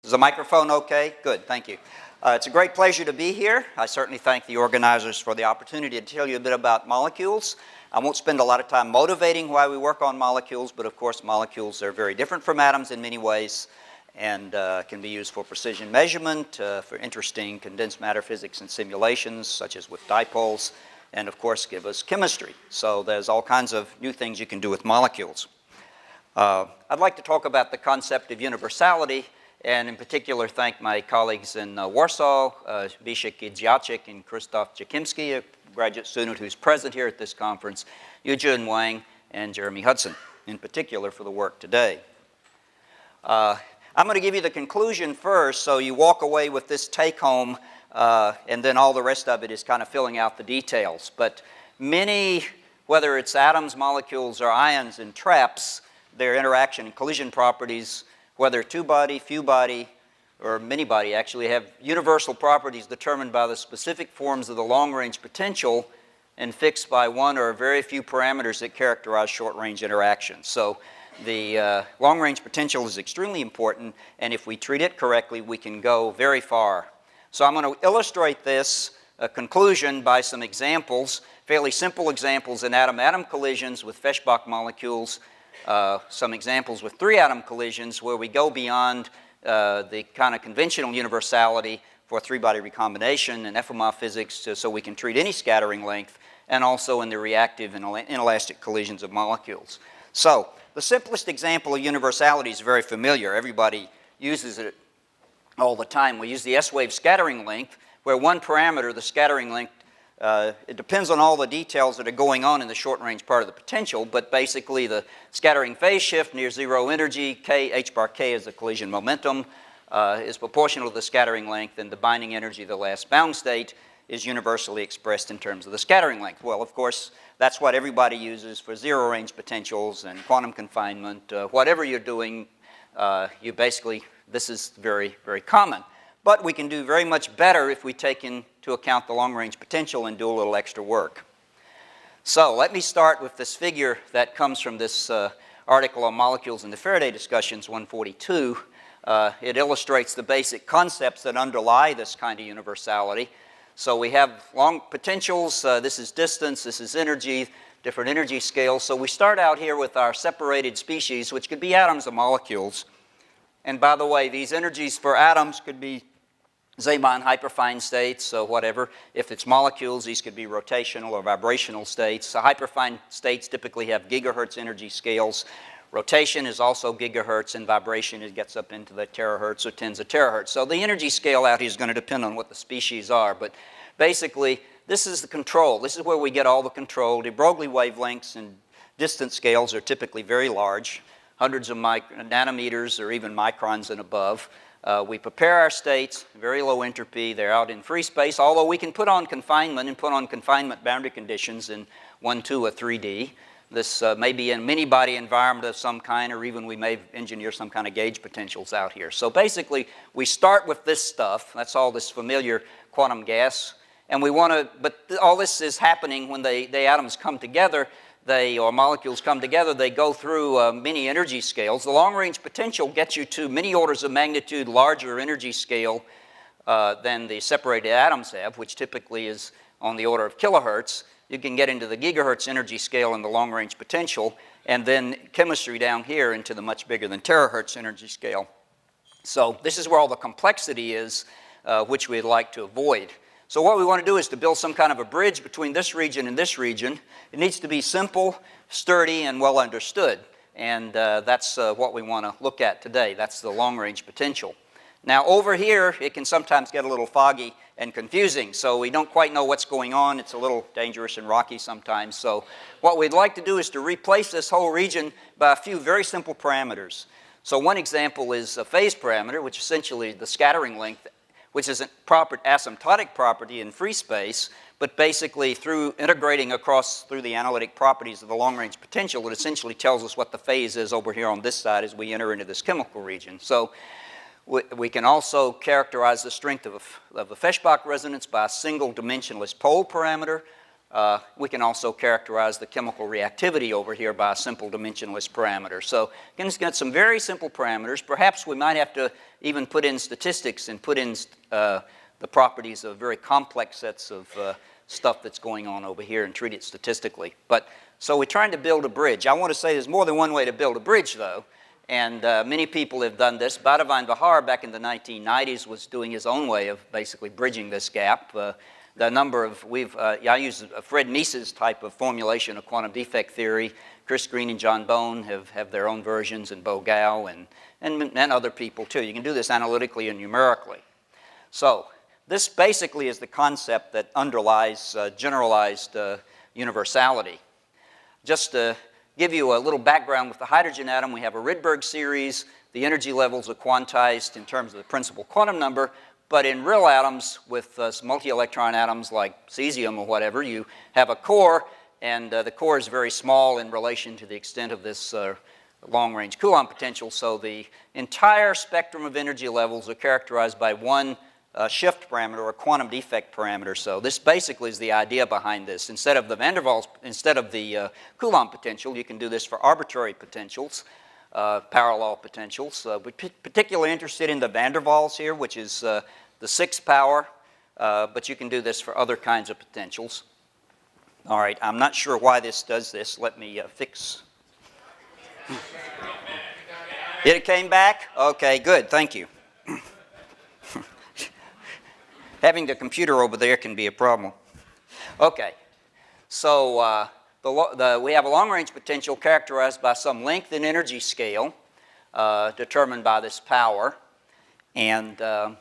Is the microphone okay? Good, thank you. It's a great pleasure to be here. I certainly thank the organizers for the opportunity to tell you a bit about molecules. I won't spend a lot of time motivating why we work on molecules, but of course molecules are very different from atoms in many ways and can be used for precision measurement, for interesting condensed matter physics and simulations, such as with dipoles, and of course give us chemistry. So there's all kinds of new things you can do with molecules. I'd like to talk about the concept of universality, and in particular thank my colleagues in Warsaw, Zbyszek Idziaczek and Krzysztof Jakimski, a graduate student who's present here at this conference, Yujian Wang, and Jeremy Hudson, in particular for the work today. I'm going to give you the conclusion first, so you walk away with this take-home, and then all the rest of it is kind of filling out the details. But many, whether it's atoms, molecules, or ions and traps, their interaction and collision properties, whether two-body, few-body, or many-body actually, have universal properties determined by the specific forms of the long-range potential and fixed by one or very few parameters that characterize short-range interactions. So the long-range potential is extremely important, and if we treat it correctly, we can go very far. So I'm going to illustrate this conclusion by some examples, fairly simple examples in atom-atom collisions with Feshbach molecules, some examples with three-atom collisions where we go beyond the kind of conventional universality for three-body recombination and FMOF physics so we can treat any scattering length, and also in the reactive and inelastic collisions of molecules. So the simplest example of universality is very familiar. Everybody uses it all the time. We use the S-wave scattering length, where one parameter, the scattering length, it depends on all the details that are going on in the short-range part of the potential, but basically the scattering phase shift near zero energy, k, h bar k is the collision momentum, is proportional to the scattering length, and the binding energy of the last bound state is universally expressed in terms of the scattering length. Well, of course, that's what everybody uses for zero-range potentials and quantum confinement. Whatever you're doing, you basically, this is very, very common. But we can do very much better if we take into account the long-range potential and do a little extra work. So let me start with this figure that comes from this article on molecules in the Faraday discussions, 142. It illustrates the basic concepts that underlie this kind of universality. So we have long potentials. This is distance, this is energy, different energy scales. So we start out here with our separated species, which could be atoms or molecules. And by the way, these energies for atoms could be Zeeman hyperfine states, so whatever. If it's molecules, these could be rotational or vibrational states. So hyperfine states typically have gigahertz energy scales. Rotation is also gigahertz, and vibration, it gets up into the terahertz or tens of terahertz. So the energy scale out here is going to depend on what the species are. But basically, this is the control. This is where we get all the control. De Broglie wavelengths and distance scales are typically very large, hundreds of nanometers or even microns and above. We prepare our states, very low entropy. They're out in free space, although we can put on confinement and put on confinement boundary conditions in 1, 2, or 3D. This may be in many-body environment of some kind, or even we may engineer some kind of gauge potentials out here. So basically, we start with this stuff. That's all this familiar quantum gas. And we want to, but all this is happening when the atoms come together. Or molecules come together, they go through many energy scales. The long-range potential gets you to many orders of magnitude larger energy scale than the separated atoms have, which typically is on the order of kilohertz. You can get into the gigahertz energy scale in the long-range potential, and then chemistry down here into the much bigger than terahertz energy scale. So this is where all the complexity is, which we'd like to avoid. So what we want to do is to build some kind of a bridge between this region and this region. It needs to be simple, sturdy, and well understood. And that's what we want to look at today. That's the long-range potential. Now over here, it can sometimes get a little foggy and confusing. So we don't quite know what's going on. It's a little dangerous and rocky sometimes. So what we'd like to do is to replace this whole region by a few very simple parameters. So one example is a phase parameter, which essentially is the scattering length, which is a proper asymptotic property in free space, but basically through integrating across through the analytic properties of the long-range potential, it essentially tells us what the phase is over here on this side as we enter into this chemical region. So we can also characterize the strength of a Feshbach resonance by a single dimensionless pole parameter, We can also characterize the chemical reactivity over here by a simple dimensionless parameter. So again, it's got some very simple parameters. Perhaps we might have to even put in statistics and put in the properties of very complex sets of stuff that's going on over here and treat it statistically. But so we're trying to build a bridge. I want to say there's more than one way to build a bridge, though. And many people have done this. Badavine Vihar back in the 1990s was doing his own way of basically bridging this gap. The number of, I use Fred Mies's type of formulation of quantum defect theory. Chris Green and John Bone have their own versions, and Bo Gao and other people too. You can do this analytically and numerically. So this basically is the concept that underlies generalized universality. Just to give you a little background with the hydrogen atom, we have a Rydberg series. The energy levels are quantized in terms of the principal quantum number. But in real atoms with multi-electron atoms like cesium or whatever, you have a core, and the core is very small in relation to the extent of this long-range Coulomb potential. So the entire spectrum of energy levels are characterized by one shift parameter or quantum defect parameter. So this basically is the idea behind this. Instead of the van der Waals, instead of the Coulomb potential, you can do this for arbitrary potentials. Parallel potentials. We're particularly interested in the van der Waals here, which is the 6th power, but you can do this for other kinds of potentials. All right, I'm not sure why this does this. Let me fix. It came back? Okay, good, thank you. Having the computer over there can be a problem. Okay, so we have a long-range potential characterized by some length and energy scale determined by this power. And, well,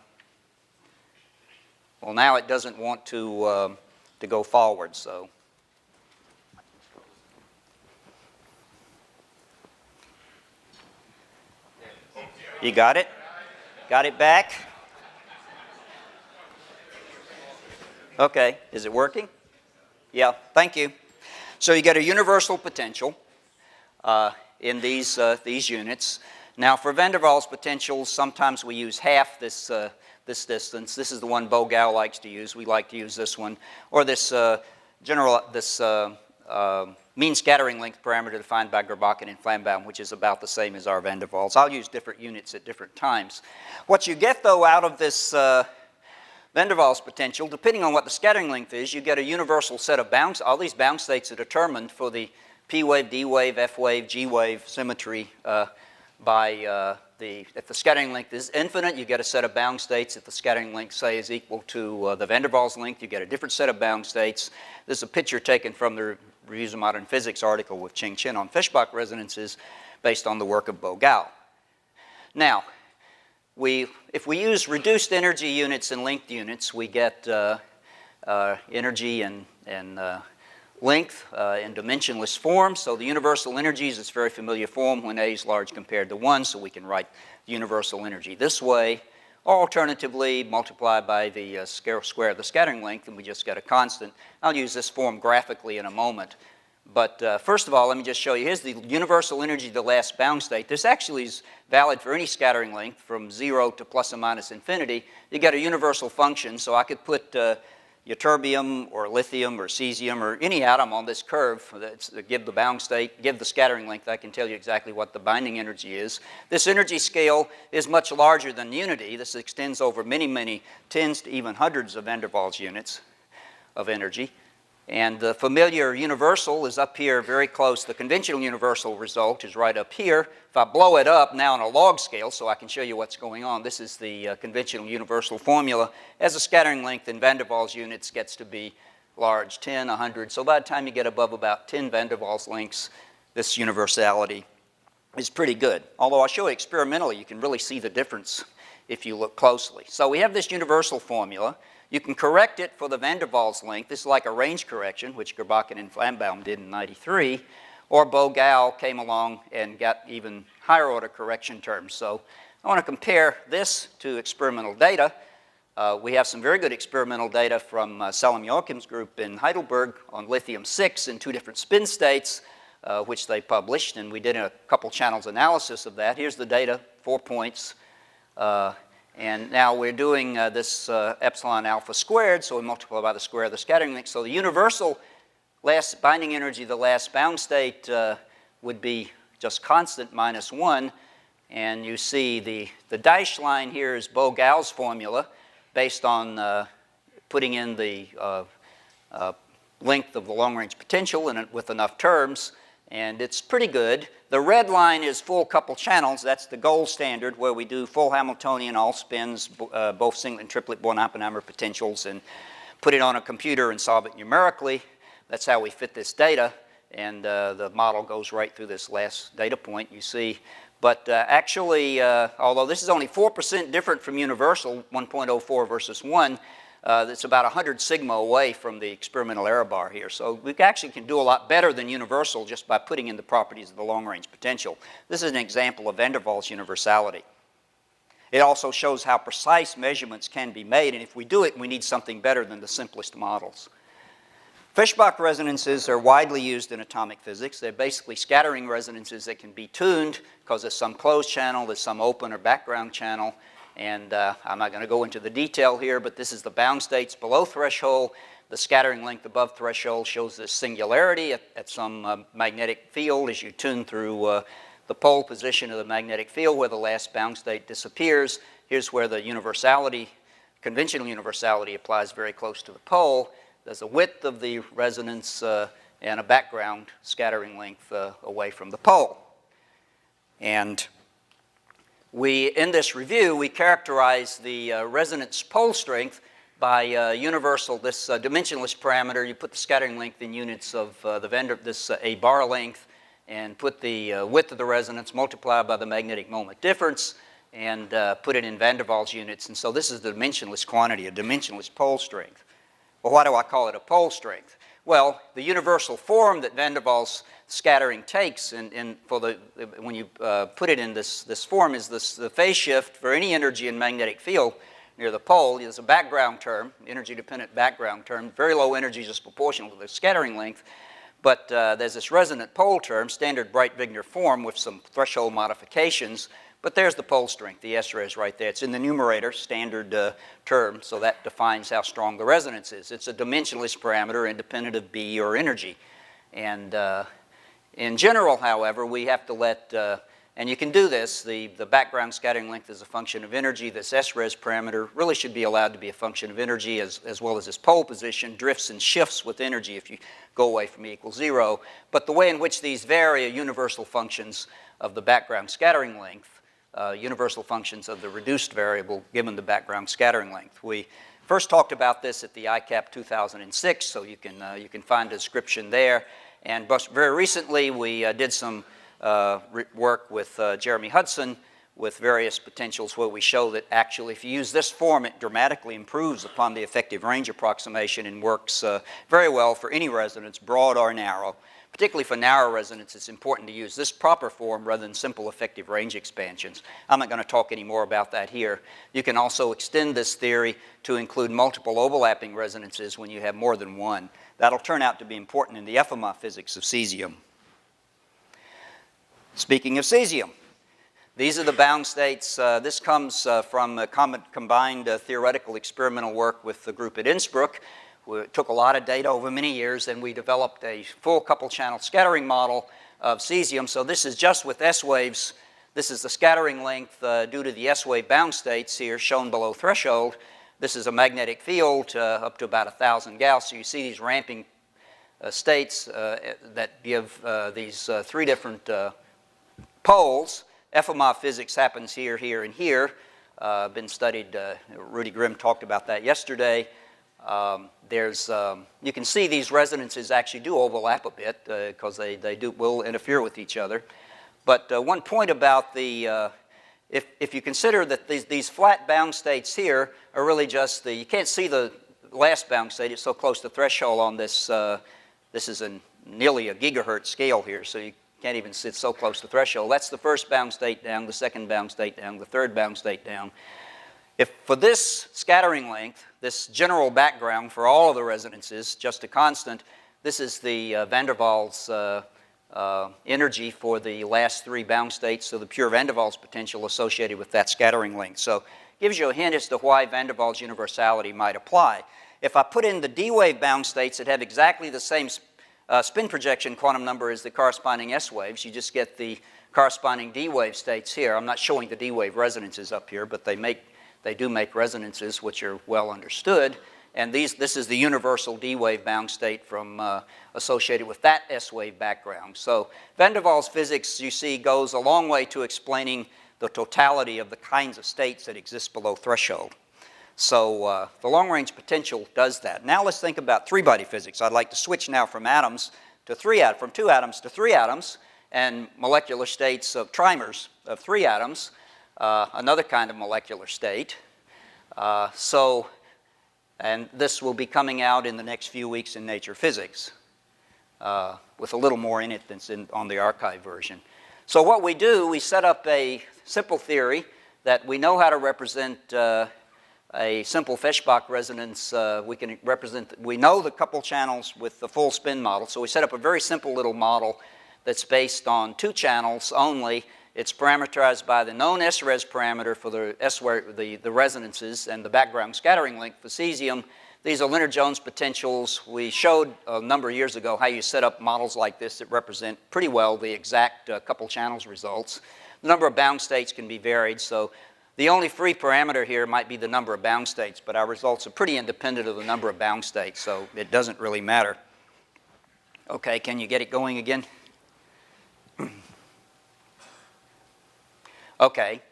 now it doesn't want to go forward, so. You got it? Got it back? Okay, is it working? Yeah, thank you. So you get a universal potential in these units. Now for van der Waals potentials, sometimes we use half this distance. This is the one Bo Gao likes to use. We like to use this one. Or this mean scattering length parameter defined by Gerbakken and Flambaum, which is about the same as our van der Waals. I'll use different units at different times. What you get, though, out of this van der Waals potential, depending on what the scattering length is, you get a universal set of bound. All these bound states are determined for the P wave, D wave, F wave, G wave symmetry by if the scattering length is infinite, you get a set of bound states. If the scattering length, say, is equal to the van der Waals length, you get a different set of bound states. This is a picture taken from the Reviews of Modern Physics article with Ching Chen on Fishbach resonances based on the work of Bo Gao. Now, if we use reduced energy units and length units, we get energy and length in dimensionless form. So the universal energy is its very familiar form when A is large compared to 1, so we can write the universal energy this way. Or alternatively, multiply by the square of the scattering length, and we just get a constant. I'll use this form graphically in a moment. But first of all, let me just show you. Here's the universal energy of the last bound state. This actually is valid for any scattering length from 0 to plus or minus infinity. You get a universal function, so I could put ytterbium or lithium or cesium or any atom on this curve that give the bound state, give the scattering length. I can tell you exactly what the binding energy is. This energy scale is much larger than unity. This extends over many, many tens to even hundreds of van der Waals units of energy. And the familiar universal is up here very close. The conventional universal result is right up here. If I blow it up now on a log scale so I can show you what's going on, this is the conventional universal formula. As the scattering length in van der Waals units gets to be large, 10, 100. So by the time you get above about 10 van der Waals lengths, this universality is pretty good. Although I'll show you experimentally, you can really see the difference if you look closely. So we have this universal formula. You can correct it for the van der Waals length. This is like a range correction, which Gerbakken and Flambaum did in '93. Or Bo Gao came along and got even higher order correction terms. So I want to compare this to experimental data. We have some very good experimental data from Selim Joachim's group in Heidelberg on lithium-6 in 2 different spin states, which they published. And we did a couple channels analysis of that. Here's the data, 4 points. And now we're doing this epsilon alpha squared, so we multiply by the square of the scattering length. So the universal last binding energy of the last bound state would be just constant, -1. And you see the dashed line here is Bo-Gauss formula based on putting in the length of the long-range potential in it with enough terms, and it's pretty good. The red line is full couple channels. That's the gold standard where we do full Hamiltonian, all spins, both singlet and triplet Born-Oppenheimer potentials, and put it on a computer and solve it numerically. That's how we fit this data, and the model goes right through this last data point you see. But actually, although this is only 4% different from universal, 1.04 versus 1, it's about 100 sigma away from the experimental error bar here. So we actually can do a lot better than universal just by putting in the properties of the long-range potential. This is an example of van der Waals universality. It also shows how precise measurements can be made, and if we do it, we need something better than the simplest models. Feshbach resonances are widely used in atomic physics. They're basically scattering resonances that can be tuned because there's some closed channel, there's some open or background channel, and I'm not going to go into the detail here, but this is the bound states below threshold. The scattering length above threshold shows this singularity at some magnetic field as you tune through the pole position of the magnetic field where the last bound state disappears. Here's where the universality, conventional universality, applies very close to the pole. There's a width of the resonance and a background scattering length away from the pole. And in this review, we characterize the resonance pole strength by universal, this dimensionless parameter. You put the scattering length in units of this a bar length, and put the width of the resonance multiplied by the magnetic moment difference, and put it in van der Waals units. And so this is the dimensionless quantity, a dimensionless pole strength. Well, why do I call it a pole strength? Well, the universal form that van der Waals scattering takes when you put it in this form is the phase shift for any energy in magnetic field near the pole. There's a background term, energy-dependent background term. Very low energy is just proportional to the scattering length. But there's this resonant pole term, standard Bright-Wigner form with some threshold modifications. But there's the pole strength, the S-res right there. It's in the numerator, standard term, so that defines how strong the resonance is. It's a dimensionless parameter independent of B or energy. And in general, however, we have to let, and you can do this, the background scattering length is a function of energy. This S-res parameter really should be allowed to be a function of energy as well as this pole position, drifts and shifts with energy if you go away from E equals 0. But the way in which these vary are universal functions of the background scattering length. Universal functions of the reduced variable given the background scattering length. We first talked about this at the ICAP 2006, so you can find a description there. And very recently, we did some work with Jeremy Hudson with various potentials where we show that actually if you use this form, it dramatically improves upon the effective range approximation and works very well for any resonance, broad or narrow. Particularly for narrow resonance, it's important to use this proper form rather than simple effective range expansions. I'm not going to talk any more about that here. You can also extend this theory to include multiple overlapping resonances when you have more than one. That'll turn out to be important in the FMA physics of cesium. Speaking of cesium, these are the bound states. This comes from a combined theoretical experimental work with the group at Innsbruck. We took a lot of data over many years, and we developed a full couple channel scattering model of cesium. So this is just with S waves. This is the scattering length due to the S wave bound states here shown below threshold. This is a magnetic field up to about 1,000 Gauss. So you see these ramping states that give these three different poles. FMA physics happens here, here, and here. Been studied, Rudy Grimm talked about that yesterday. You can see these resonances actually do overlap a bit because they will interfere with each other. But one point about if you consider that these flat bound states here are really just you can't see the last bound state, it's so close to threshold on this, this is nearly a gigahertz scale here, so you can't even sit so close to threshold. That's the first bound state down, the second bound state down, the third bound state down. If for this scattering length, this general background for all of the resonances, just a constant, this is the van der Waals energy for the last three bound states, so the pure van der Waals potential associated with that scattering length. So it gives you a hint as to why van der Waals universality might apply. If I put in the D wave bound states that have exactly the same spin projection quantum number is the corresponding S waves. You just get the corresponding D wave states here. I'm not showing the D wave resonances up here, but they do make resonances which are well understood. And this is the universal D wave bound state from associated with that S wave background. So van der Waals physics, you see, goes a long way to explaining the totality of the kinds of states that exist below threshold. So the long-range potential does that. Now let's think about three-body physics. I'd like to switch now from atoms to from 2 atoms to 3 atoms, and molecular states of trimers of 3 atoms, another kind of molecular state. And this will be coming out in the next few weeks in Nature Physics, with a little more in it than on the archive version. So what we do, we set up a simple theory that we know how to represent a simple Feshbach resonance. We know the couple channels with the full spin model, so we set up a very simple little model that's based on 2 channels only. It's parameterized by the known S-res parameter for the resonances and the background scattering length for cesium. These are Lennard-Jones potentials. We showed a number of years ago how you set up models like this that represent pretty well the exact couple channels results. The number of bound states can be varied, so the only free parameter here might be the number of bound states, but our results are pretty independent of the number of bound states, so it doesn't really matter. Okay, can you get it going again? Okay,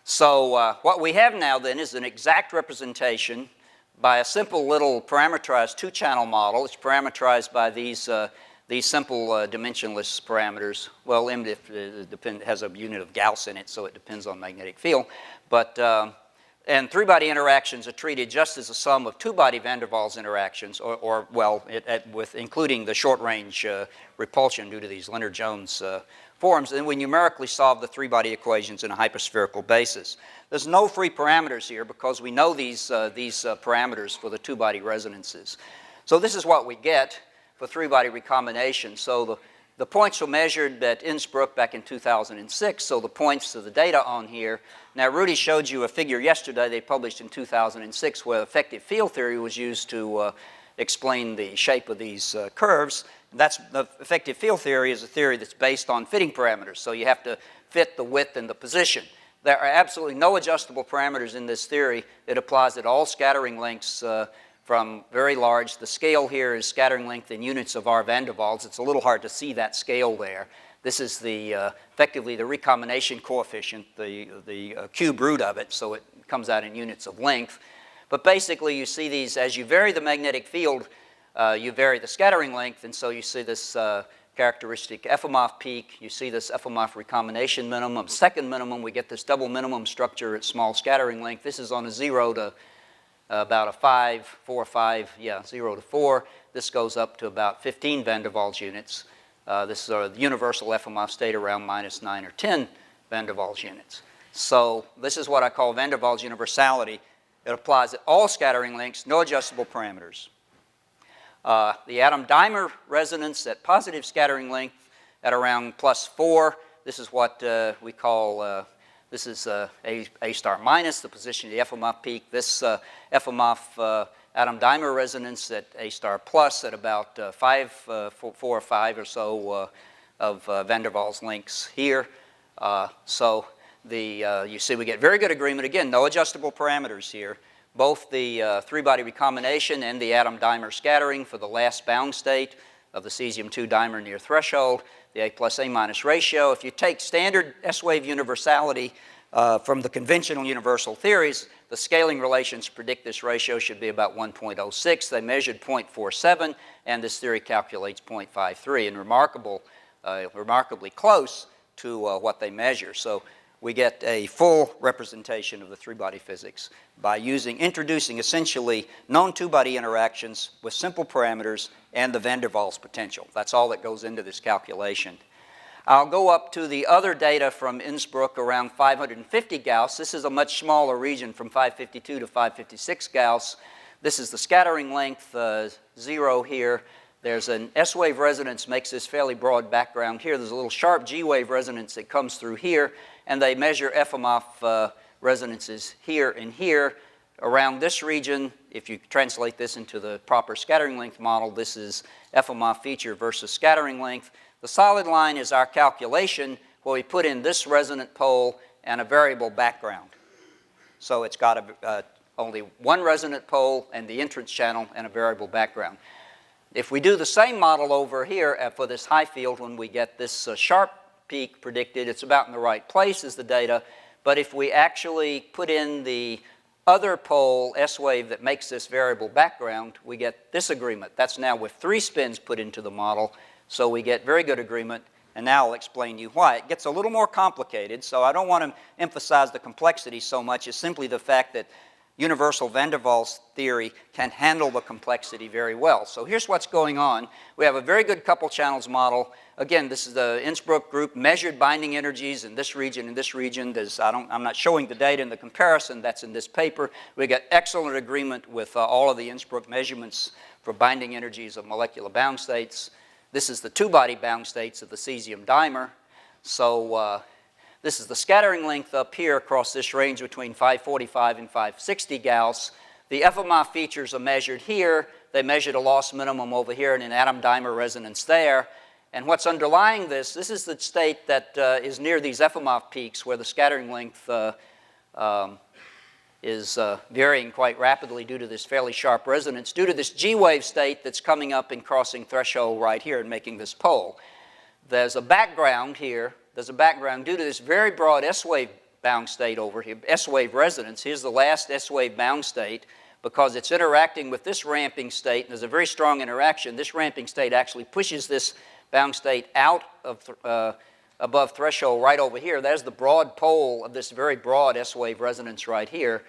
so what we have now then is an exact representation by a simple little parameterized 2-channel model. It's parameterized by these simple dimensionless parameters. Well, it has a unit of Gauss in it, so it depends on magnetic field. But, and 3-body interactions are treated just as a sum of 2-body van der Waals interactions, including the short-range repulsion due to these Lennard-Jones forms. And we numerically solve the 3-body equations in a hyperspherical basis. There's no free parameters here because we know these parameters for the 2-body resonances. So this is what we get for 3-body recombination. So the points were measured at Innsbruck back in 2006, so the points of the data on here. Now, Rudy showed you a figure yesterday they published in 2006 where effective field theory was used to explain the shape of these curves. The effective field theory is a theory that's based on fitting parameters, so you have to fit the width and the position. There are absolutely no adjustable parameters in this theory. It applies at all scattering lengths from very large. The scale here is scattering length in units of R van der Waals. It's a little hard to see that scale there. This is effectively the recombination coefficient, the cube root of it, so it comes out in units of length. But basically, you see these, as you vary the magnetic field, you vary the scattering length, and so you see this characteristic FMOF peak. You see this FMOF recombination minimum. Second minimum, we get this double minimum structure at small scattering length. This is on a 0 to about a 5, 4, 5, 0 to 4. This goes up to about 15 van der Waals units. This is the universal FMOF state around -9 or 10 van der Waals units. So this is what I call van der Waals universality. It applies at all scattering lengths, no adjustable parameters. The atom-dimer resonance at positive scattering length at around +4. This is what we call, this is A star minus, the position of the FMOF peak. This FMOF atom-dimer resonance at A star plus at about 4 or 5 or so of van der Waals lengths here. You see we get very good agreement. Again, no adjustable parameters here. Both the 3-body recombination and the atom-dimer scattering for the last bound state of the cesium-2 dimer near threshold, the A plus A minus ratio. If you take standard S-wave universality from the conventional universal theories, the scaling relations predict this ratio should be about 1.06. They measured 0.47, and this theory calculates 0.53, and remarkably close to what they measure. So we get a full representation of the 3-body physics by introducing essentially known 2-body interactions with simple parameters and the van der Waals potential. That's all that goes into this calculation. I'll go up to the other data from Innsbruck around 550 Gauss. This is a much smaller region from 552 to 556 Gauss. This is the scattering length, 0 here. There's an S-wave resonance, makes this fairly broad background here. There's a little sharp G-wave resonance that comes through here, and they measure FMOF resonances here and here. around this region, if you translate this into the proper scattering length model, this is FMR feature versus scattering length. The solid line is our calculation where we put in this resonant pole and a variable background. So it's got only one resonant pole and the entrance channel and a variable background. If we do the same model over here for this high field, when we get this sharp peak predicted, it's about in the right place as the data. But if we actually put in the other pole S wave that makes this variable background, we get this agreement. That's now with 3 spins put into the model, so we get very good agreement. And now I'll explain to you why. It gets a little more complicated, so I don't want to emphasize the complexity so much as simply the fact that universal van der Waals theory can handle the complexity very well. So here's what's going on. We have a very good couple channels model. Again, this is the Innsbruck group, measured binding energies in this region and this region. I'm not showing the data in the comparison. That's in this paper. We got excellent agreement with all of the Innsbruck measurements for binding energies of molecular bound states. This is the two-body bound states of the cesium dimer. So this is the scattering length up here across this range between 545 and 560 Gauss. The FMR features are measured here. They measured a loss minimum over here and an atom dimer resonance there. And what's underlying this is the state that is near these FMR peaks where the scattering length is varying quite rapidly due to this fairly sharp resonance, due to this G-wave state that's coming up and crossing threshold right here and making this pole. There's a background here. There's a background due to this very broad S-wave bound state over here, S-wave resonance. Here's the last S-wave bound state. Because it's interacting with this ramping state, and there's a very strong interaction, this ramping state actually pushes this bound state out of above threshold right over here. There's the broad pole of this very broad S-wave resonance right here.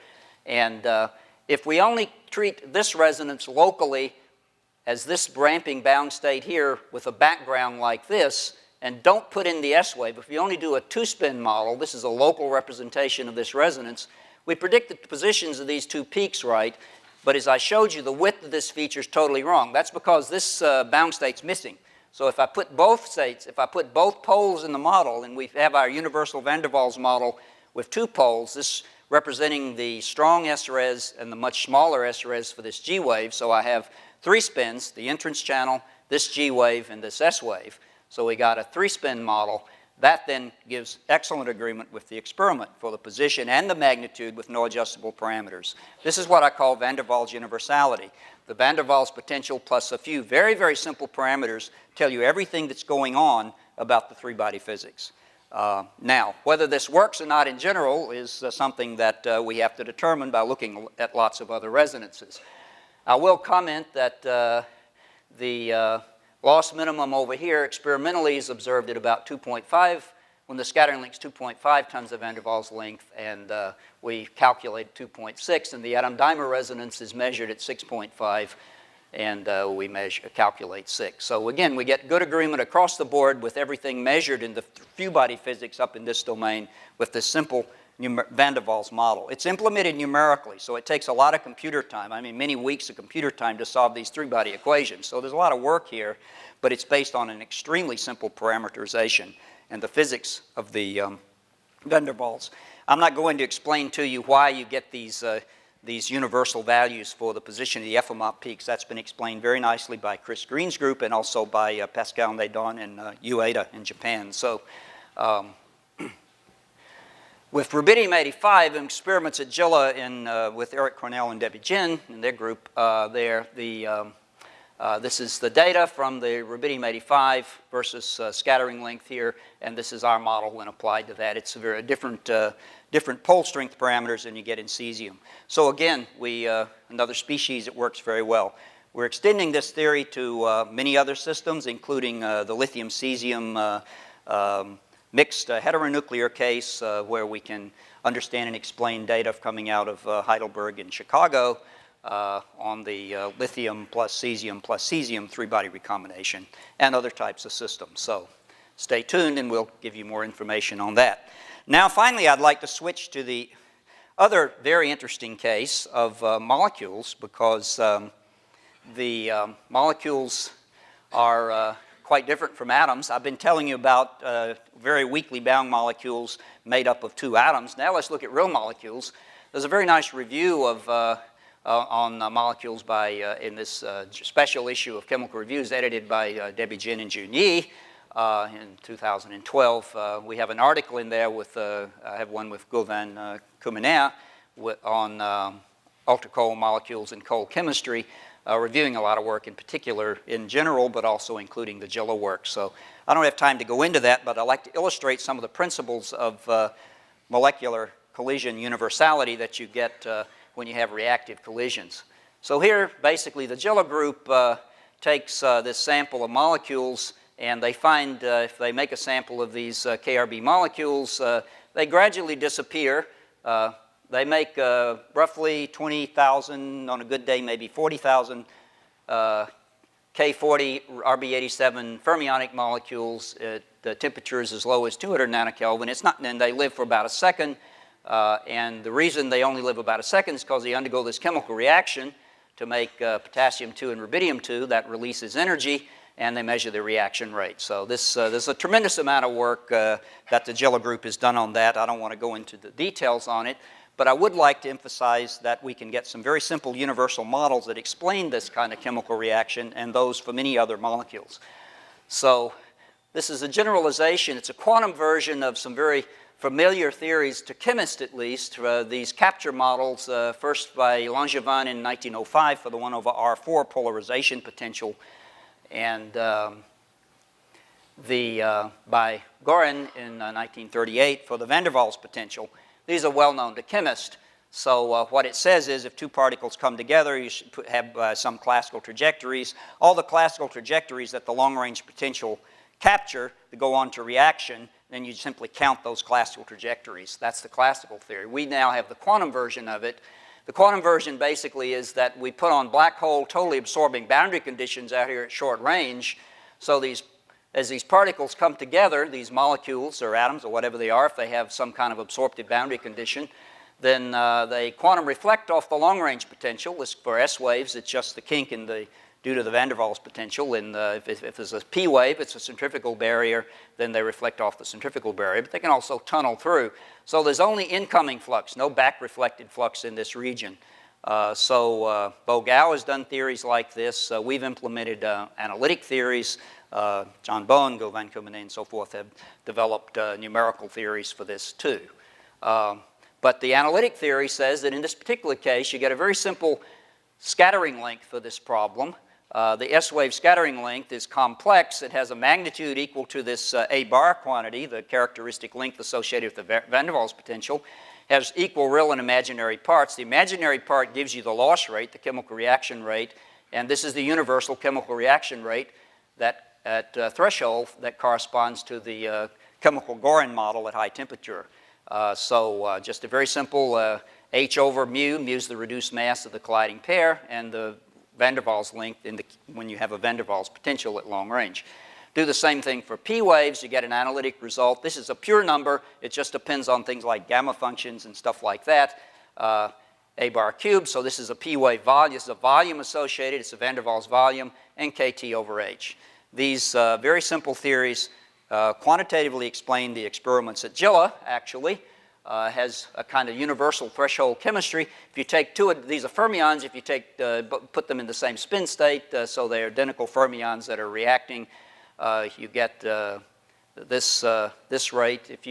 And if we only treat this resonance locally as this ramping bound state here with a background like this, and don't put in the S-wave, if we only do a two-spin model, this is a local representation of this resonance, we predict the positions of these two peaks right, but as I showed you, the width of this feature is totally wrong. That's because this bound state's missing. So if I put both states, if I put both poles in the model, and we have our universal van der Waals model with two poles, this representing the strong S-res and the much smaller S-res for this G-wave, so I have 3 spins, the entrance channel, this G-wave, and this S-wave. So we got a 3-spin model. That then gives excellent agreement with the experiment for the position and the magnitude with no adjustable parameters. This is what I call van der Waals universality. The van der Waals potential plus a few very, very simple parameters tell you everything that's going on about the three-body physics. Now, whether this works or not in general is something that we have to determine by looking at lots of other resonances. I will comment that the loss minimum over here experimentally is observed at about 2.5 when the scattering length is 2.5 times the van der Waals length, and we calculate 2.6, and the atom dimer resonance is measured at 6.5, and we calculate 6. So again, we get good agreement across the board with everything measured in the few-body physics up in this domain with this simple van der Waals model. It's implemented numerically, so it takes a lot of computer time. I mean, many weeks of computer time to solve these three-body equations. So there's a lot of work here, but it's based on an extremely simple parameterization and the physics of the van der Waals. I'm not going to explain to you why you get these universal values for the position of the FMR peaks. That's been explained very nicely by Chris Green's group and also by Pascal Nadon and Ueda in Japan. So with rubidium-85 and experiments at Gilla with Eric Cornell and Debbie Jin and their group this is the data from the rubidium-85 versus scattering length here, and this is our model when applied to that. It's a very different pole strength parameters than you get in cesium. So again, another species that works very well. We're extending this theory to many other systems, including the lithium-cesium mixed heteronuclear case where we can understand and explain data coming out of Heidelberg and Chicago on the lithium plus cesium three-body recombination and other types of systems. So stay tuned and we'll give you more information on that. Now finally I'd like to switch to the other very interesting case of molecules, because the molecules are quite different from atoms. I've been telling you about very weakly bound molecules made up of two atoms. Now let's look at real molecules. There's a very nice review of on molecules by, in this special issue of Chemical Reviews edited by Debbie Jin and Jun Yi in 2012. We have an article in there with, I have one with Govan Kumener on ultra-cold molecules in cold chemistry, reviewing a lot of work in particular in general, but also including the JILA work. So I don't have time to go into that, but I'd like to illustrate some of the principles of molecular collision universality that you get when you have reactive collisions. So here, basically, the JILA group takes this sample of molecules, and they find if they make a sample of these KRB molecules, they gradually disappear. They make roughly 20,000, on a good day, maybe 40,000 K40 RB87 fermionic molecules at temperatures as low as 200 nanokelvin. It's not, and they live for about a second. And the reason they only live about a second is because they undergo this chemical reaction to make potassium-2 and rubidium-2 that releases energy, and they measure the reaction rate. So there's a tremendous amount of work that the JILA group has done on that. I don't want to go into the details on it, but I would like to emphasize that we can get some very simple universal models that explain this kind of chemical reaction and those for many other molecules. So this is a generalization. It's a quantum version of some very familiar theories to chemists, at least, these capture models, first by Langevin in 1905 for the 1 over R4 polarization potential, and by Gorin in 1938 for the van der Waals potential. These are well known to chemists. So what it says is if two particles come together, you should have some classical trajectories. All the classical trajectories that the long-range potential capture to go on to reaction, then you simply count those classical trajectories. That's the classical theory. We now have the quantum version of it. The quantum version basically is that we put on black hole totally absorbing boundary conditions out here at short range. So as these particles come together, these molecules or atoms or whatever they are, if they have some kind of absorptive boundary condition, then they quantum reflect off the long-range potential. For S waves, it's just the kink in the due to the van der Waals potential. And if there's a P wave, it's a centrifugal barrier, then they reflect off the centrifugal barrier. But they can also tunnel through. So there's only incoming flux, no back-reflected flux in this region. Bo Gao has done theories like this. We've implemented analytic theories. John Bowen, Govan Kumener, and so forth have developed numerical theories for this too. But the analytic theory says that in this particular case, you get a very simple scattering length for this problem. The S-wave scattering length is complex. It has a magnitude equal to this A bar quantity, the characteristic length associated with the van der Waals potential, has equal real and imaginary parts. The imaginary part gives you the loss rate, the chemical reaction rate, and this is the universal chemical reaction rate that at threshold that corresponds to the chemical Gorin model at high temperature. Just a very simple H over mu. Mu is the reduced mass of the colliding pair, and the van der Waals length when you have a van der Waals potential at long range. Do the same thing for P waves. You get an analytic result. This is a pure number. It just depends on things like gamma functions and stuff like that. A bar cubed. So this is a P wave volume. This is a volume associated. It's a van der Waals volume, and KT over H. These very simple theories quantitatively explain the experiments at JILA, actually. Has a kind of universal threshold chemistry. If you take two of these are fermions, if you put them in the same spin state, so they're identical fermions that are reacting, you get this rate. If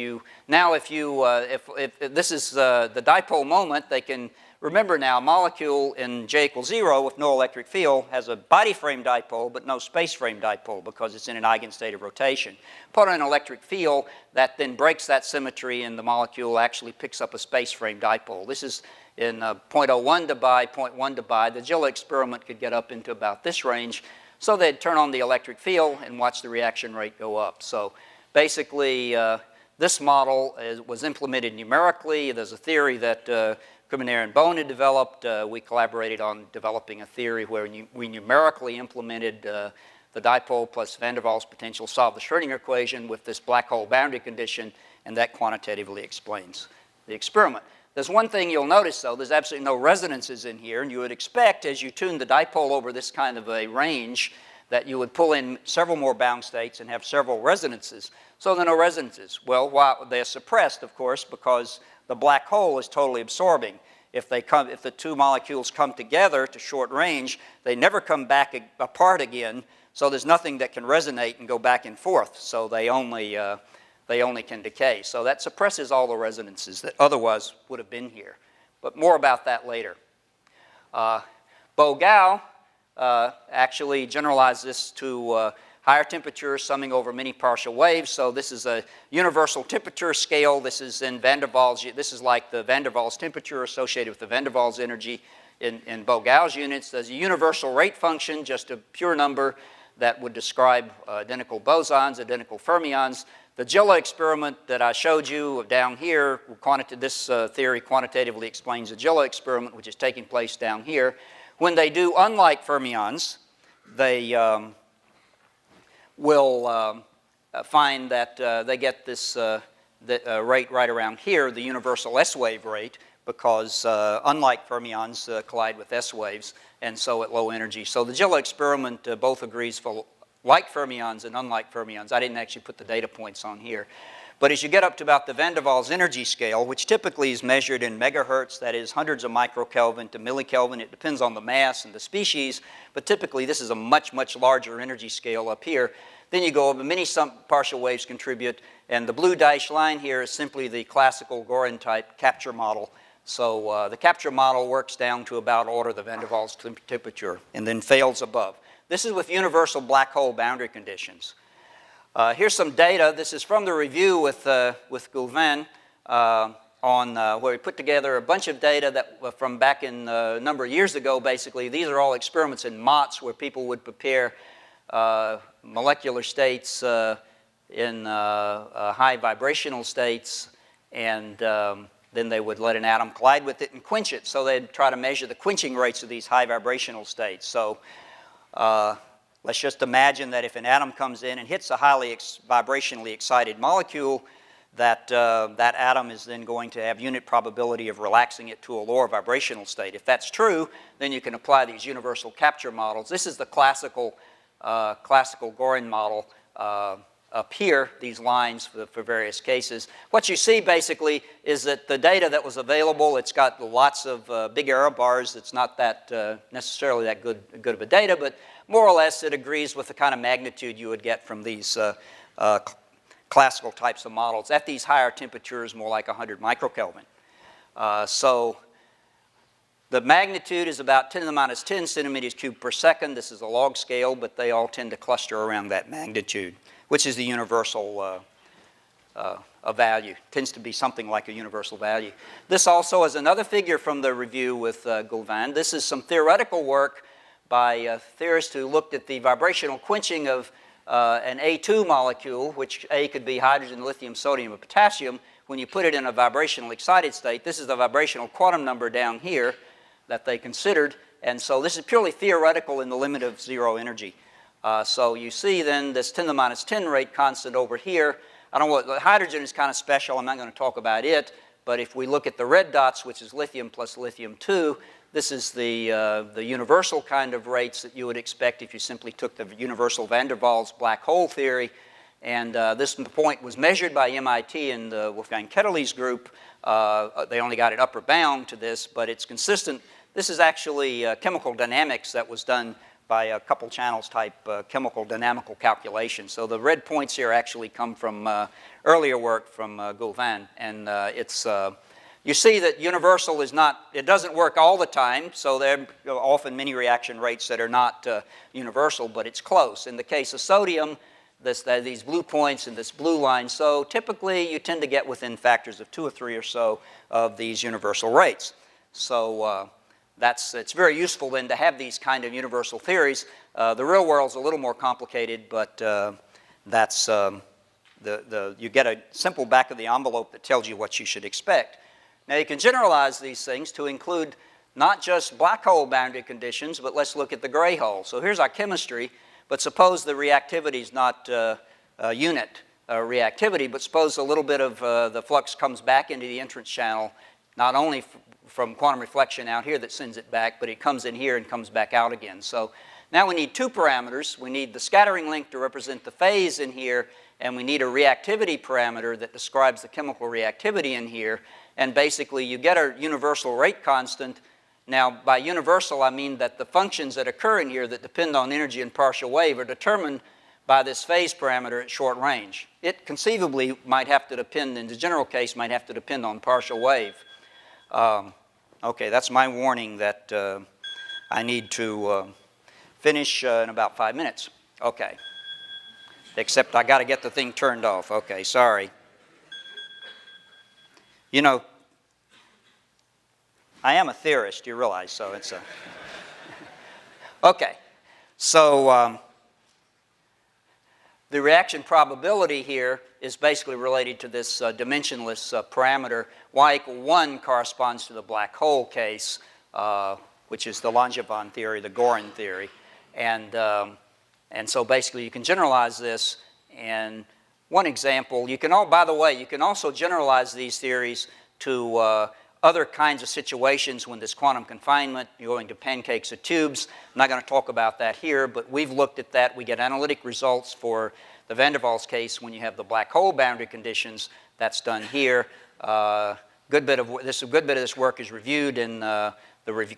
this is the dipole moment, they can remember now a molecule in J equals 0 with no electric field has a body frame dipole but no space frame dipole because it's in an eigenstate of rotation. Put on an electric field that then breaks that symmetry and the molecule actually picks up a space frame dipole. This is in 0.01 debye, 0.1 debye. The JILA experiment could get up into about this range. So they'd turn on the electric field and watch the reaction rate go up. So basically this model was implemented numerically. There's a theory that Kumener and Bowen had developed. We collaborated on developing a theory where we numerically implemented the dipole plus van der Waals potential, solve the Schrödinger equation with this black hole boundary condition, and that quantitatively explains the experiment. There's one thing you'll notice, though. There's absolutely no resonances in here, and you would expect, as you tune the dipole over this kind of a range, that you would pull in several more bound states and have several resonances. So there are no resonances. Well, they're suppressed, of course, because the black hole is totally absorbing. if the two molecules come together to short range, they never come back apart again, so there's nothing that can resonate and go back and forth, so they only can decay. So that suppresses all the resonances that otherwise would have been here. But more about that later. Bo-Gao actually generalized this to higher temperatures summing over many partial waves. So this is a universal temperature scale. This is in van der Waals. This is like the van der Waals temperature associated with the van der Waals energy in Bo-Gao's units. There's a universal rate function, just a pure number that would describe identical bosons, identical fermions. The Jilla experiment that I showed you down here, this theory quantitatively explains the Jilla experiment, which is taking place down here. When they do unlike fermions, they will find that they get this rate right around here, the universal S-wave rate, because unlike fermions collide with S-waves, and so at low energy. So the Jilla experiment both agrees for like fermions and unlike fermions. I didn't actually put the data points on here. But as you get up to about the van der Waals energy scale, which typically is measured in megahertz, that is hundreds of microkelvin to millikelvin, it depends on the mass and the species, but typically this is a much, much larger energy scale up here. Then you go over many partial waves contribute, and the blue dashed line here is simply the classical Gorin type capture model. So the capture model works down to about order the van der Waals temperature and then fails above. This is with universal black hole boundary conditions. Here's some data. This is from the review with Goulven on where we put together a bunch of data that from back in a number of years ago, basically. These are all experiments in MOTS where people would prepare molecular states in high vibrational states, and then they would let an atom collide with it and quench it. So they'd try to measure the quenching rates of these high vibrational states. So let's just imagine that if an atom comes in and hits a highly vibrationally excited molecule, that atom is then going to have unit probability of relaxing it to a lower vibrational state. If that's true, then you can apply these universal capture models. This is the classical Gorin model up here, these lines for various cases. What you see basically is that the data that was available, it's got lots of big error bars. It's not that necessarily that good of a data, but more or less it agrees with the kind of magnitude you would get from these classical types of models at these higher temperatures, more like 100 microkelvin. So the magnitude is about 10 to the minus 10 centimeters cubed per second. This is a log scale, but they all tend to cluster around that magnitude, which is the universal value. Tends to be something like a universal value. This also is another figure from the review with Goulven. This is some theoretical work by theorists who looked at the vibrational quenching of an A2 molecule, which A could be hydrogen, lithium, sodium, or potassium. When you put it in a vibrational excited state, this is the vibrational quantum number down here that they considered. And so this is purely theoretical in the limit of zero energy. So you see then this 10 to the minus 10 rate constant over here. I don't know, hydrogen is kind of special. I'm not going to talk about it. But if we look at the red dots, which is lithium plus lithium-2, this is the universal kind of rates that you would expect if you simply took the universal van der Waals black hole theory. And this point was measured by MIT and Wolfgang Ketterle's group. They only got it upper bound to this, but it's consistent. This is actually chemical dynamics that was done by a couple channels type chemical dynamical calculation. So the red points here actually come from earlier work from Goulven. And you see that universal is not, it doesn't work all the time, so there are often many reaction rates that are not universal, but it's close. In the case of sodium, these blue points and this blue line, so typically you tend to get within factors of 2 or 3 or so of these universal rates. So it's very useful then to have these kind of universal theories. The real world's a little more complicated, but you get a simple back of the envelope that tells you what you should expect. Now you can generalize these things to include not just black hole boundary conditions, but let's look at the gray hole. So here's our chemistry, but suppose the reactivity is not unit reactivity, but suppose a little bit of the flux comes back into the entrance channel, not only from quantum reflection out here that sends it back, but it comes in here and comes back out again. So now we need two parameters. We need the scattering length to represent the phase in here, and we need a reactivity parameter that describes the chemical reactivity in here. and basically you get a universal rate constant. Now, by universal, I mean that the functions that occur in here that depend on energy and partial wave are determined by this phase parameter at short range. It conceivably might have to depend, in the general case, might have to depend on partial wave. Okay, that's my warning that I need to finish in about 5 minutes. Okay. Except I got to get the thing turned off. Okay, sorry. You know, I am a theorist, you realize, so it's a... Okay, so the reaction probability here is basically related to this dimensionless parameter. Y = 1 corresponds to the black hole case, which is the Langevin theory, the Gorin theory. And so basically you can generalize this. And one example, you can by the way, you can also generalize these theories to other kinds of situations when there's quantum confinement, you're going to pancakes or tubes. I'm not going to talk about that here, but we've looked at that. We get analytic results for the van der Waals case when you have the black hole boundary conditions. That's done here. A good bit of this work is reviewed in the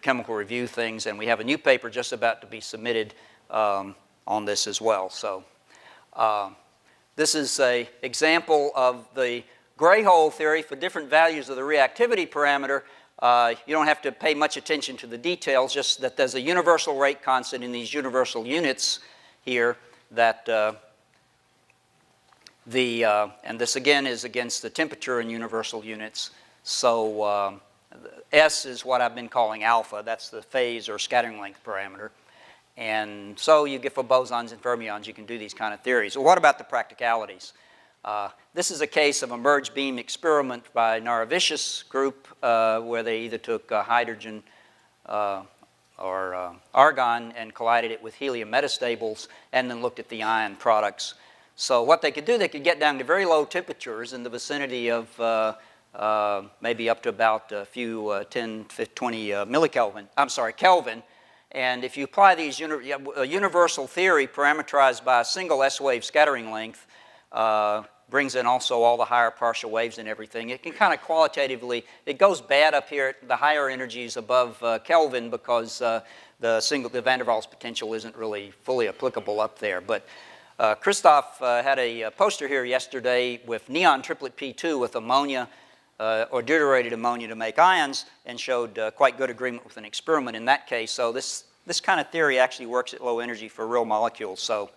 chemical review things, and we have a new paper just about to be submitted on this as well. So this is an example of the gray hole theory for different values of the reactivity parameter. You don't have to pay much attention to the details, just that there's a universal rate constant in these universal units here that and this again is against the temperature in universal units. So S is what I've been calling alpha. That's the phase or scattering length parameter. And so you get for bosons and fermions, you can do these kind of theories. Well, what about the practicalities? This is a case of a merged beam experiment by Naravicius group where they either took hydrogen or argon and collided it with helium metastables and then looked at the ion products. So what they could do, they could get down to very low temperatures in the vicinity of maybe up to about a few 10, 20 millikelvin, Kelvin. And if you apply these universal theory parameterized by a single S-wave scattering length, brings in also all the higher partial waves and everything. It can kind of qualitatively, it goes bad up here at the higher energies above Kelvin because the van der Waals potential isn't really fully applicable up there. But Christoph had a poster here yesterday with neon triplet P2 with ammonia or deuterated ammonia to make ions and showed quite good agreement with an experiment in that case. So this kind of theory actually works at low energy for real molecules. So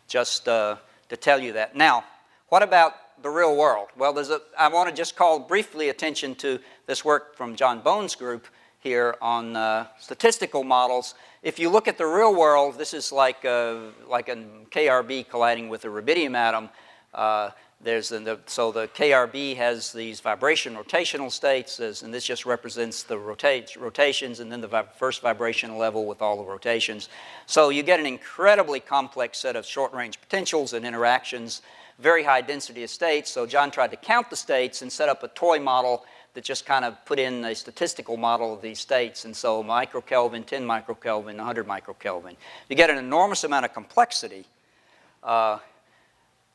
just to tell you that. Now, what about the real world? Well, I want to just call briefly attention to this work from John Bone's group here on statistical models. If you look at the real world, this is like a KRB colliding with a rubidium atom. So the KRB has these vibration rotational states, and this just represents the rotations, and then the first vibrational level with all the rotations. So you get an incredibly complex set of short-range potentials and interactions, very high density of states. So John tried to count the states and set up a toy model that just kind of put in a statistical model of these states. And so microkelvin, 10 microkelvin, 100 microkelvin. You get an enormous amount of complexity. I'll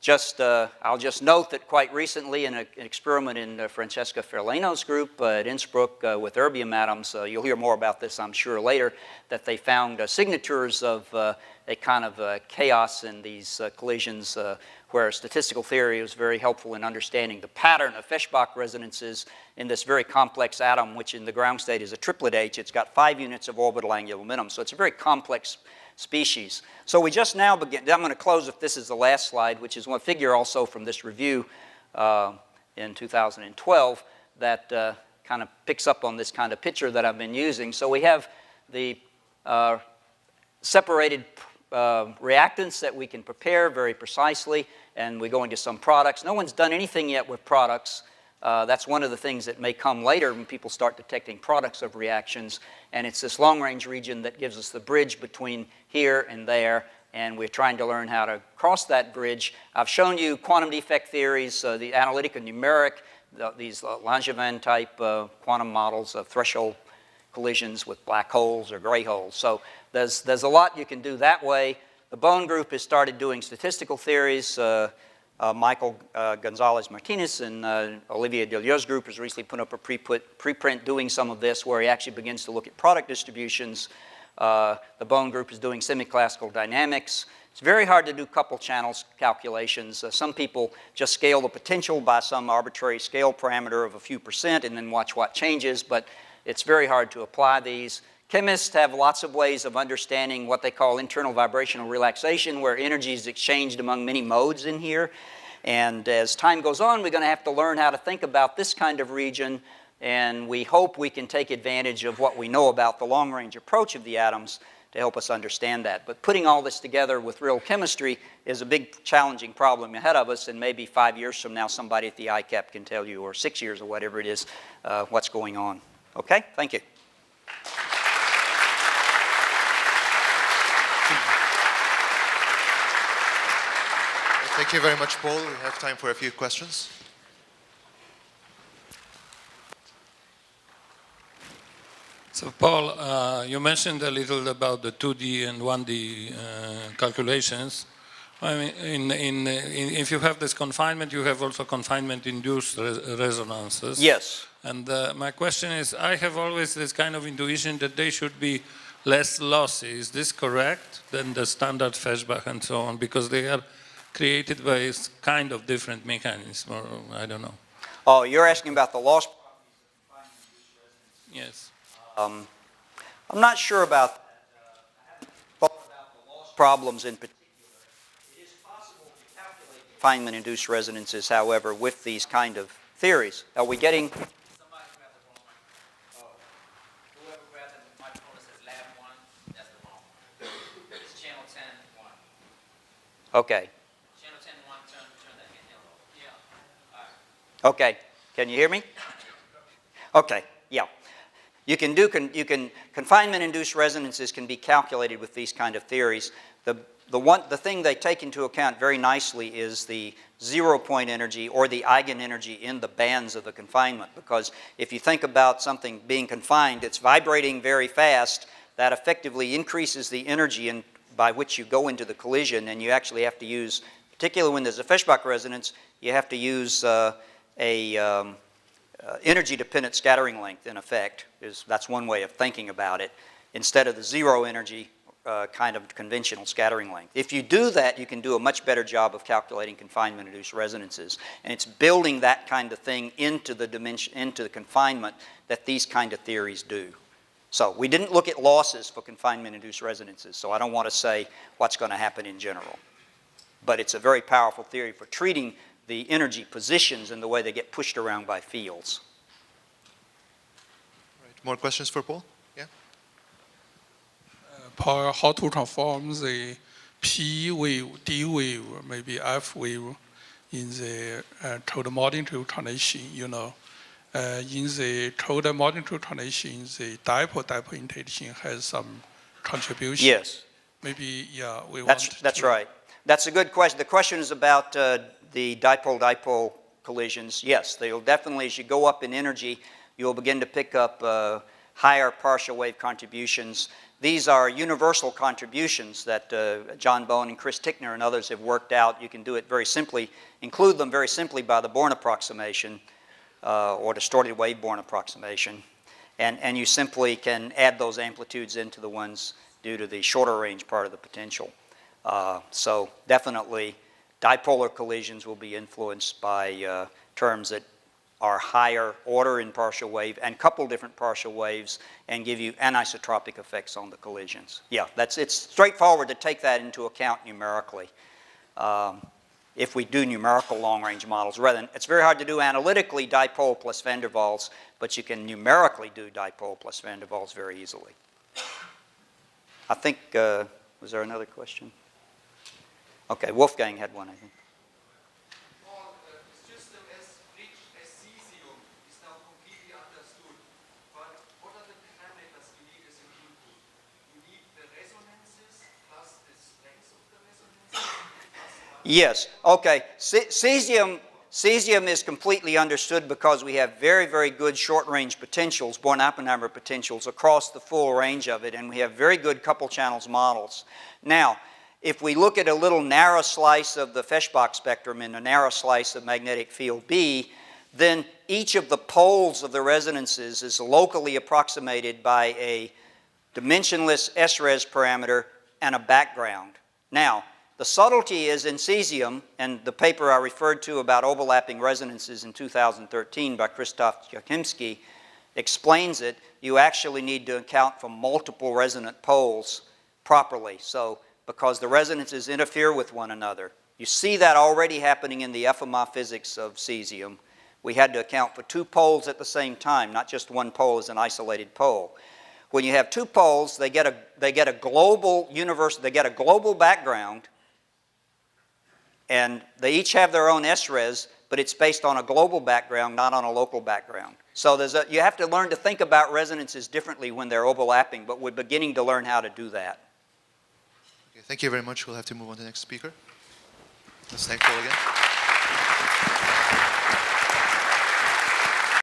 just note that quite recently in an experiment in Francesca Ferlano's group at Innsbruck with erbium atoms, you'll hear more about this I'm sure later, that they found signatures of a kind of chaos in these collisions where statistical theory was very helpful in understanding the pattern of Feshbach resonances in this very complex atom, which in the ground state is a triplet H. It's got 5 units of orbital angular momentum, so it's a very complex species. So we just now begin, I'm going to close if this is the last slide, which is one figure also from this review in 2012 that kind of picks up on this kind of picture that I've been using. So we have the separated reactants that we can prepare very precisely, and we go into some products. No one's done anything yet with products. That's one of the things that may come later when people start detecting products of reactions, and it's this long-range region that gives us the bridge between here and there, and we're trying to learn how to cross that bridge. I've shown you quantum defect theories, the analytic and numeric, these Langevin type quantum models of threshold collisions with black holes or gray holes. So there's a lot you can do that way. The Bone group has started doing statistical theories. Michael Gonzalez-Martinez and Olivier Deleu's group has recently put up a preprint doing some of this where he actually begins to look at product distributions. The Bone group is doing semi-classical dynamics. It's very hard to do couple channels calculations. Some people just scale the potential by some arbitrary scale parameter of a few percent and then watch what changes, but it's very hard to apply these. Chemists have lots of ways of understanding what they call internal vibrational relaxation, where energy is exchanged among many modes in here. And as time goes on, we're going to have to learn how to think about this kind of region, and we hope we can take advantage of what we know about the long-range approach of the atoms to help us understand that. But putting all this together with real chemistry is a big challenging problem ahead of us, and maybe 5 years from now somebody at the ICAP can tell you, or 6 years or whatever it is, what's going on. Okay? Thank you. Thank you very much, Paul. We have time for a few questions. So, Paul, you mentioned a little about the 2D and 1D calculations. I mean, if you have this confinement, you have also confinement-induced resonances. Yes. And my question is, I have always this kind of intuition that they should be less lossy. Is this correct than the standard Feshbach and so on? Because they are created by kind of different mechanism, or I don't know. Oh, you're asking about the loss properties? Yes. I'm not sure about that. I haven't thought about the loss problems in particular. It is possible to calculate confinement-induced resonances, however, with these kind of theories. Are we getting... Somebody grabbed the wrong microphone. Whoever grabbed the microphone that says lab 1, that's the wrong one. It's channel 10, 1. Okay. Channel 10, 1, turn that handheld off. Yeah. All right. Okay. Can you hear me? Okay. Yeah. You can confinement-induced resonances can be calculated with these kind of theories. The thing they take into account very nicely is the zero-point energy or the eigenenergy in the bands of the confinement, because if you think about something being confined, it's vibrating very fast. That effectively increases the energy by which you go into the collision, and you actually have to use, particularly when there's a Feshbach resonance, you have to use energy-dependent scattering length, in effect. That's one way of thinking about it, instead of the zero energy kind of conventional scattering length. If you do that, you can do a much better job of calculating confinement-induced resonances. And it's building that kind of thing into the dimension, into the confinement that these kind of theories do. So we didn't look at losses for confinement-induced resonances, so I don't want to say what's going to happen in general. But it's a very powerful theory for treating the energy positions and the way they get pushed around by fields. Right. More questions for Paul? Yeah. Paul, how to transform the P wave, D wave, maybe F wave in the total modern-to transition, you know. In the total modern-to transition, the dipole interaction has some contribution. Yes. Maybe, yeah, That's right. That's a good question. The question is about the dipole-dipole collisions. Yes, they'll definitely, as you go up in energy, you'll begin to pick up higher partial wave contributions. These are universal contributions that John Bone and Chris Tickner and others have worked out. You can do it very simply, include them very simply by the Born approximation or distorted wave Born approximation. And you simply can add those amplitudes into the ones due to the shorter range part of the potential. So definitely dipolar collisions will be influenced by terms that are higher order in partial wave and couple different partial waves and give you anisotropic effects on the collisions. Yeah, it's straightforward to take that into account numerically if we do numerical long-range models. Rather than, it's very hard to do analytically dipole plus van der Waals, but you can numerically do dipole plus van der Waals very easily. I think, was there another question? Okay, Wolfgang had one, I think. Paul, the system as rich as cesium is now completely understood. But what are the parameters you need as an input? You need the resonances plus the strength of the resonances? Yes, okay. Cesium is completely understood because we have very, very good short-range potentials, Born-Oppenheimer potentials, across the full range of it, and we have very good couple channels models. Now, if we look at a little narrow slice of the Feshbach spectrum and a narrow slice of magnetic field B, then each of the poles of the resonances is locally approximated by a dimensionless SRes parameter and a background. Now, the subtlety is in cesium, and the paper I referred to about overlapping resonances in 2013 by Krzysztof Jakimski explains it. You actually need to account for multiple resonant poles properly, so because the resonances interfere with one another. You see that already happening in the FMI physics of cesium. We had to account for two poles at the same time, not just one pole as an isolated pole. When you have two poles, they get a global background, and they each have their own SRes, but it's based on a global background, not on a local background. So you have to learn to think about resonances differently when they're overlapping, but we're beginning to learn how to do that. Okay, thank you very much. We'll have to move on to the next speaker. Let's thank Paul again.